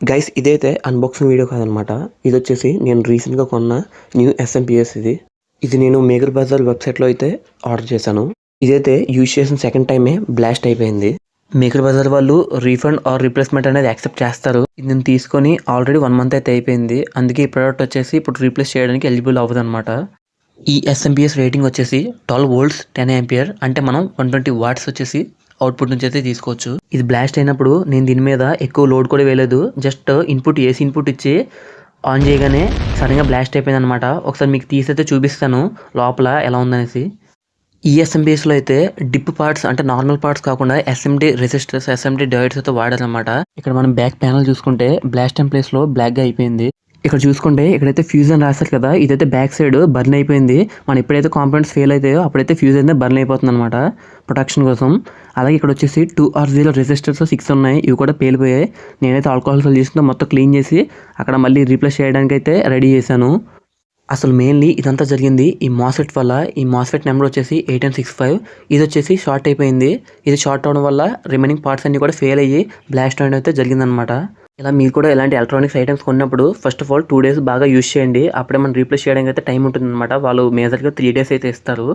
Guys ఇదైతే unboxing video కాదనమాట. ఇది వచ్చేసి నేను రీసెంట్గా కొన్న న్యూ ఎస్ఎంపిఎస్. ఇది నేను మేకర్ బజార్ వెబ్సైట్లో అయితే ఆర్డర్ చేశాను. ఇదైతే యూజ్ చేసిన సెకండ్ టైమే బ్లాస్ట్ అయిపోయింది. మేకర్ బజార్ వాళ్ళు రీఫండ్ ఆర్ రీప్లేస్మెంట్ అనేది యాక్సెప్ట్ చేస్తారు. ఇది నేను తీసుకొని ఆల్రెడీ 1 మంత్ అయితే అయిపోయింది. అందుకే ఈ ప్రోడక్ట్ వచ్చేసి ఇప్పుడు రీప్లేస్ చేయడానికి ఎలిజిబుల్ అవ్వదు అనమాట. ఈ ఎస్ఎంపిఎస్ రేటింగ్ వచ్చేసి 12 వోల్ట్స్ 10 ఆంపియర్, అంటే మనం 120 వాట్స్ వచ్చేసి అవుట్పుట్ నుంచి అయితే తీసుకోవచ్చు. ఇది బ్లాస్ట్ అయినప్పుడు నేను దీని మీద ఎక్కువ లోడ్ కూడా వేయలేదు. జస్ట్ ఏసీ ఇన్పుట్ ఇచ్చి ఆన్ చేయగానే సడన్గా బ్లాస్ట్ అయిపోయింది అనమాట. ఒకసారి మీకు తీసైతే చూపిస్తాను లోపల ఎలా ఉందనేసి. ఈ ఎస్ఎంపిఎస్లో అయితే డిప్ పార్ట్స్ అంటే నార్మల్ పార్ట్స్ కాకుండా ఎస్ఎండి రెసిస్టర్స్, ఎస్ఎండి డయోడ్స్ అయితే వాడారనమాట. ఇక్కడ మనం బ్యాక్ ప్యానల్ చూసుకుంటే బ్లాస్ట్ అయిన ప్లేస్లో బ్లాక్గా అయిపోయింది. ఇక్కడ చూసుకుంటే ఇక్కడైతే ఫ్యూజ్ అని రాస్తారు కదా, ఇదైతే బ్యాక్ సైడ్ బర్న్ అయిపోయింది. మనం ఎప్పుడైతే కాంపోనెంట్స్ ఫెయిల్ అవుతాయో అప్పుడైతే ఫ్యూజ్ అయితే బర్న్ అయిపోతుంది అనమాట ప్రొటెక్షన్ కోసం. అలాగే ఇక్కడ వచ్చేసి 2R0 రెసిస్టర్స్ 6 ఉన్నాయి, ఇవి కూడా పేలిపోయాయి. నేనైతే ఆల్కహాల్ సొల్యూషన్తో మొత్తం క్లీన్ చేసి అక్కడ మళ్ళీ రీప్లేస్ చేయడానికి అయితే రెడీ చేశాను. అసలు మెయిన్లీ ఇదంతా జరిగింది ఈ మాస్ఫెట్ వల్ల. ఈ మాస్ఫెట్ నెంబర్ వచ్చేసి 8965. ఇది వచ్చేసి షార్ట్ అయిపోయింది. ఇది షార్ట్ అవడం వల్ల రిమైనింగ్ పార్ట్స్ అన్ని కూడా ఫెయిల్ అయ్యి బ్లాస్ట్ అవడం అయితే జరిగిందనమాట. ఇలా మీరు కూడా ఇలాంటి ఎలక్ట్రానిక్స్ ఐటమ్స్ కొన్నప్పుడు ఫస్ట్ ఆఫ్ ఆల్ 2 days బాగా యూజ్ చేయండి. అప్పుడే మనం రీప్లేస్ చేయడానికి అయితే టైం ఉంటుంది అనమాట. వాళ్ళు మేజర్గా 3 days అయితే ఇస్తారు.